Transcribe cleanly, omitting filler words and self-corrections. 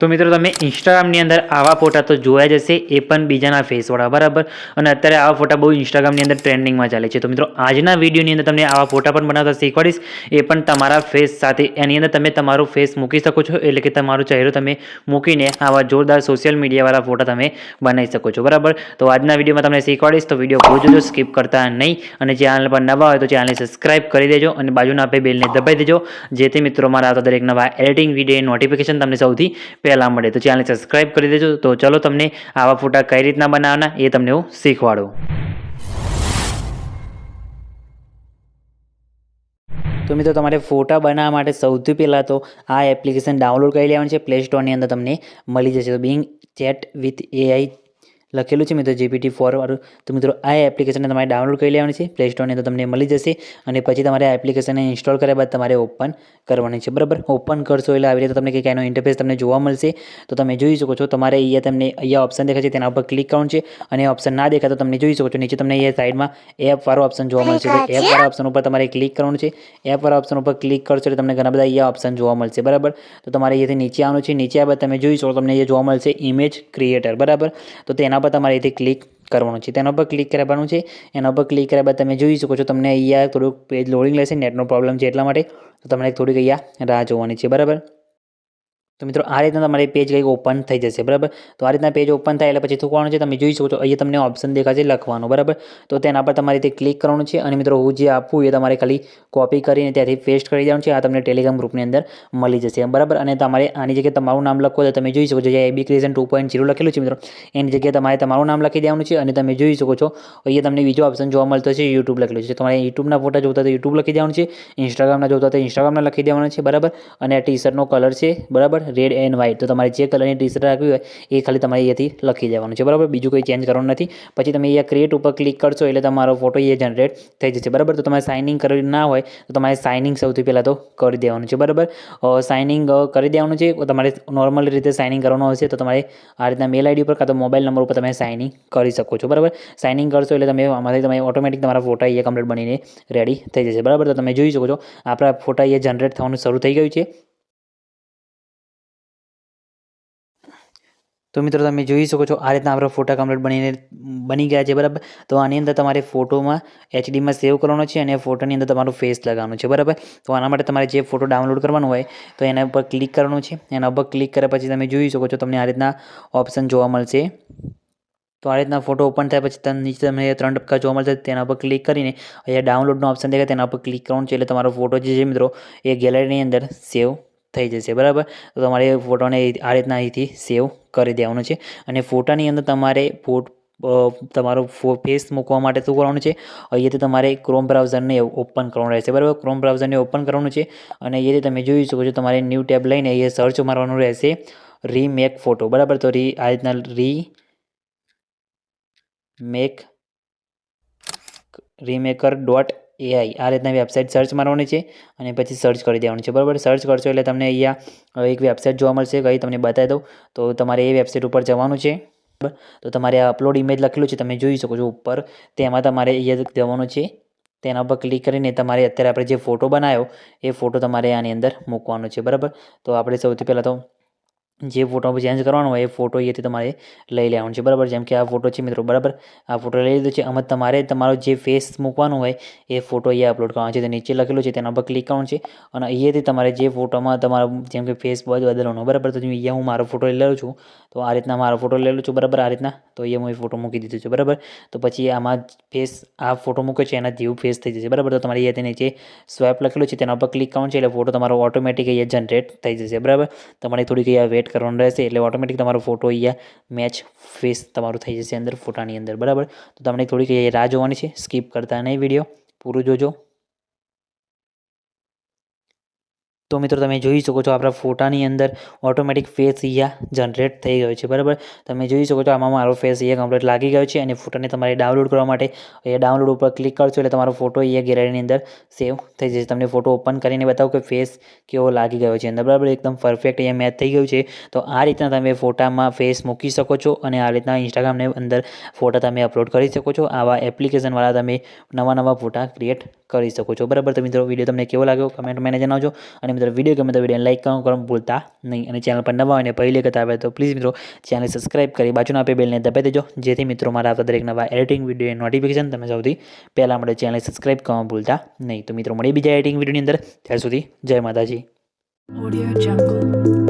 તો મિત્રો તમે ઇન્સ્ટાગ્રામની અંદર આવા ફોટા તો જોયા જ હશે, એ પણ બીજાના ફેસવાળા, બરાબર. અને અત્યારે આવા ફોટા બહુ ઇન્સ્ટાગ્રામની અંદર ટ્રેન્ડિંગમાં ચાલે છે. તો મિત્રો આજના વિડીયોની અંદર તમને આવા ફોટા પણ બનાવતા શીખવાડીશ, એ પણ તમારા ફેસ સાથે. એની અંદર તમે તમારું ફેસ મૂકી શકો છો, એટલે કે તમારો ચહેરો તમે મૂકીને આવા જોરદાર સોશિયલ મીડિયાવાળા ફોટા તમે બનાવી શકો છો, બરાબર. તો આજના વિડીયોમાં તમને શીખવાડીશ, તો વિડીયો પૂરો જોજો, સ્કીપ કરતા નહીં. અને ચેનલ પર નવા હોય તો ચેનલને સબસ્ક્રાઇબ કરી દેજો અને બાજુના આપે બેલને દબાવી દેજો, જેથી મિત્રો મારા આવતા દરેક નવા એડિટિંગ વિડીયો નોટિફિકેશન તમને સૌથી પહેલાં મળે. તો ચેનલને સબસ્ક્રાઇબ કરી દેજો. તો ચલો તમને આવા ફોટા કઈ રીતના બનાવવાના એ તમને હું શીખવાડું. તો મિત્રો તમારે ફોટા બનાવવા માટે સૌથી પહેલાં તો આ એપ્લિકેશન ડાઉનલોડ કરી લેવાની છે. પ્લે સ્ટોરની અંદર તમને મળી જશે. તો બિંગ ચેટ વિથ એઆઈ લખેલું છે મિત્રો, GPT-4 વાળું. તો મિત્રો આ એપ્લિકેશનને તમારે ડાઉનલોડ કરી લેવાની છે. પ્લે સ્ટોરની અંદર તમને મળી જશે અને પછી તમારે આ એપ્લિકેશનને ઇન્સ્ટોલ કર્યા બાદ તમારે ઓપન કરવાની છે, બરાબર. ઓપન કરશો એટલે આવી રીતે તમને કંઈક એનો ઇન્ટરફેસ તમને જોવા મળશે. તો તમે જોઈ શકો છો, તમારે અહીંયા ઓપ્શન દેખાય છે, તેના ઉપર ક્લિક કરવાનું છે. અને ઓપ્શન ના દેખાય તો તમે જોઈ શકો છો, નીચે તમને અહીંયા સાઈડમાં એપવાળો ઓપ્શન જોવા મળશે. તો એપવાળા ઓપ્શન ઉપર તમારે ક્લિક કરવાનું છે. એપવાળા ઓપ્શન ઉપર ક્લિક કરશો એટલે તમને ઘણા બધા અહીંયા ઓપ્શન જોવા મળશે, બરાબર. તો તમારે અહીંયાથી નીચે આવવાનું છે. નીચે આવ્યા બાદ તમે જોઈ શકો, તમને અહીંયા જોવા મળશે ઇમેજ ક્રિએટર, બરાબર. તો તેના પર તમારે અહીંથી ક્લિક કરવાનું છે. તેના પર ક્લિક કરવાનું છે. એના પર ક્લિક કર્યા બાદ તમે જોઈ શકો છો, તમને અહીંયા થોડુંક પેજ લોડિંગ લેશે, નેટનો પ્રોબ્લેમ છે એટલા માટે. તો તમારે થોડીક અહીંયા રાહ જોવાની છે, બરાબર. તો મિત્રો આ રીતના તમારે પેજ કંઈક ઓપન થઈ જશે, બરાબર. તો આ રીતના પેજ ઓપન થાય એટલે પછી શું કરવાનું છે, તમે જોઈ શકો છો અહીંયા તમને ઓપ્શન દેખાશે લખવાનું, બરાબર. તો તેના પર તમારે તે ક્લિક કરવાનું છે. અને મિત્રો હું જે આપું એ તમારે ખાલી કોપી કરીને ત્યાંથી પેસ્ટ કરી દેવાનું છે. આ તમને ટેલિગ્રામ ગ્રુપની અંદર મળી જશે, બરાબર. અને તમારે આની જગ્યાએ તમારું નામ લખો તો તમે જોઈ શકો છો, જે AB Creation 2.0 લખેલું છે મિત્રો, એની જગ્યાએ તમારે તમારું નામ લખી દેવાનું છે. અને તમે જોઈ શકો છો અહીંયા તમને બીજો ઓપ્શન જોવા મળતો છે, યુટ્યુબ લખેલું છે. તમારે યુટ્યુબના ફોટા જોતા તો યુટ્યુબ લખી દેવાનું છે, ઇન્સ્ટાગ્રામના જોતા તો ઇન્સ્ટાગ્રામના લખી દેવાનું છે, બરાબર. અને આ ટી શર્ટનો કલર છે, બરાબર, રેડ એન્ડ વ્હાઇટ. તો તમારે જે કલરની ટી શર્ટ રાખવી હોય એ ખાલી તમારે અહીંયાથી લખી દેવાનું છે, બરાબર. બીજું કોઈ ચેન્જ કરવાનું નથી. પછી તમે અહીંયા ક્રિએટ ઉપર ક્લિક કરશો એટલે તમારો ફોટો અહીંયા જનરેટ થઈ જશે, બરાબર. તો તમારે સાઇનિંગ કરવી ના હોય તો તમારે સાઇનિંગ સૌથી પહેલાં તો કરી દેવાનું છે, બરાબર. સાઇનિંગ કરી દેવાનું છે. તમારે નોર્મલ રીતે સાઇનિંગ કરવાનું હશે તો તમારે આ રીતના મેલ આઈડી ઉપર કાં તો મોબાઈલ નંબર ઉપર તમે સાઇનિંગ કરી શકો છો, બરાબર. સાઇનિંગ કરશો એટલે આમાંથી તમે ઓટોમેટિક તમારા ફોટા અહીંયા કમ્પ્લીટ બનીને રેડી થઈ જશે, બરાબર. તો તમે જોઈ શકો છો આપણા ફોટા અહીંયા જનરેટ થવાનું શરૂ થઈ ગયું છે. તો મિત્રો તમે જોઈ શકો છો આ રીતના આપણા ફોટા કમ્પ્લીટ બની ગયા છે, બરાબર. તો આની અંદર તમારે ફોટોમાં HDમાં સેવ કરવાનો છે અને ફોટોની અંદર તમારું ફેસ લગાવવાનું છે, બરાબર. તો આના માટે તમારે જે ફોટો ડાઉનલોડ કરવાનો હોય તો એના ઉપર ક્લિક કરવાનું છે. એના ઉપર ક્લિક કર્યા પછી તમે જોઈ શકો છો તમને આ રીતના ઓપ્શન જોવા મળશે. તો આ રીતના ફોટો ઓપન થાય પછી નીચે તમને 3 ટપકા જોવા મળશે, તેના પર ક્લિક કરીને અહીંયા ડાઉનલોડનો ઓપ્શન દેખાય તેના પર ક્લિક કરવાનું છે. એટલે તમારો ફોટો જે છે મિત્રો એ ગેલેરીની અંદર સેવ થઈ જશે, બરાબર. તો તમારે ફોટોને આ રીતના અહીંથી સેવ કરી દેવાનું છે. અને ફોટાની અંદર તમારે તમારો ફેસ મૂકવા માટે શું કરવાનું છે, અહીંયાથી તમારે ક્રોમ બ્રાઉઝરને ઓપન કરવાનું રહેશે, બરાબર. ક્રોમ બ્રાઉઝરને ઓપન કરવાનું છે. અને અહીંયાથી તમે જોઈ શકો છો તમારે ન્યૂ ટેબ લઈને અહીંયા સર્ચ મારવાનું રહેશે, રીમેક ફોટો, બરાબર. તો આ રીતના રીમેકર.ai આ રીતના વેબસાઇટ સર્ચ મારવાની છે. અને પછી સર્ચ કરી દેવાનું છે, બરાબર. સર્ચ કરશો એટલે તમને અહીંયા એક વેબસાઇટ જોવા મળશે, કઈ તમને બતાવી દઉં. તો તમારે એ વેબસાઇટ ઉપર જવાનું છે, બરાબર. તો તમારે આ અપલોડ ઇમેજ લખેલું છે, તમે જોઈ શકો છો ઉપર, તેમાં તમારે અહીંયા જવાનું છે. તેના પર ક્લિક કરીને તમારે અત્યારે આપણે જે ફોટો બનાવ્યો એ ફોટો તમારે આની અંદર મૂકવાનો છે, બરાબર. તો આપણે સૌથી પહેલાં તો જે ફોટો ચેન્જ કરવાનો હોય એ ફોટો અહીંયાથી તમારે લઈ લેવાનો છે, બરાબર. જેમ કે આ ફોટો છે મિત્રો, બરાબર. આ ફોટો લઈ લીધો છે. આમાં તમારે તમારો જે ફેસ મૂકવાનો હોય એ ફોટો અહીંયા અપલોડ કરવાનો છે. તો નીચે લખેલું છે તેના પર ક્લિક કરવાનું છે. અને અહીંયાથી તમારે જે ફોટોમાં તમારો જેમ કે ફેસ બદલવાનો, બરાબર. તો અહીંયા હું મારો ફોટો લઈ લઉં છું. તો આ રીતના મારો ફોટો લઈ લઉં છું, બરાબર. આ રીતના તો અહીંયા હું એ ફોટો મૂકી દીધો છે, બરાબર. તો પછી આમાં ફેસ આ ફોટો મૂક્યો છે એના જેવું ફેસ થઈ જશે, બરાબર. તો તમારે અહીંયાથી નીચે સ્વાઇપ લખેલું છે તેના પર ક્લિક કરવાનું છે એટલે ફોટો તમારો ઓટોમેટિક અહીંયા જનરેટ થઈ જશે, બરાબર. તમારે થોડીક અહીંયા વેટ કરવાનું રહેશે એટલે ઓટોમેટિક તમારો ફોટો અહીંયા મેચ ફેસ તમારું થઈ જશે અંદર ફોટાની અંદર, બરાબર. તો તમને થોડીક રાહ જોવાની છે, સ્કીપ કરતા નહીં, વિડીયો પૂરું જોજો. તો મિત્રો તમે જોઈ શકો છો આપણા ફોટાની અંદર ઓટોમેટિક ફેસ અહીંયા જનરેટ થઈ ગયો છે, બરાબર. તમે જોઈ શકો છો આમાં મારો ફેસ અહીંયા કમ્પ્લીટ લાગી ગયો છે. અને ફોટાને તમારે ડાઉનલોડ કરવા માટે અહીંયા ડાઉનલોડ ઉપર ક્લિક કરશો એટલે તમારો ફોટો અહીંયા ગેલેરીની અંદર સેવ થઈ જશે. તમને ફોટો ઓપન કરીને બતાવો કે ફેસ કેવો લાગી ગયો છે અંદર, બરાબર. એકદમ પરફેક્ટ અહીંયા મેચ થઈ ગયું છે. તો આ રીતના તમે ફોટામાં ફેસ મૂકી શકો છો અને આ રીતના ઇન્સ્ટાગ્રામને અંદર ફોટા તમે અપલોડ કરી શકો છો. આવા એપ્લિકેશનવાળા તમે નવા ફોટા ક્રિએટ કરી શકો છો. બરાબર, તો મિત્રો વિડીયો તમને કેવો લાગ્યો કમેન્ટમાં જણાવજો. અને મિત્રો વિડીયો ગમે તો વિડીયોને લાઈક કરવાનું ભૂલતા નહીં. અને ચેનલ પર નવા હોય અને પહેલી વખત આવે તો પ્લીઝ મિત્રો ચેનલ સબસ્ક્રાઈબ કરી બાજુના આપે બેલને દબાવી દેજો, જેથી મિત્રો મારા આવતા દરેક નવા એડિટિંગ વિડીયો નોટિફિકેશન તમે સૌથી પહેલાં મળે. ચેનલ સબસ્ક્રાઈબ કરવાનું ભૂલતા નહીં. તો મિત્રો મળી બીજા એડિટિંગ વિડીયોની અંદર. ત્યાર સુધી જય માતાજી. Audio Jungle.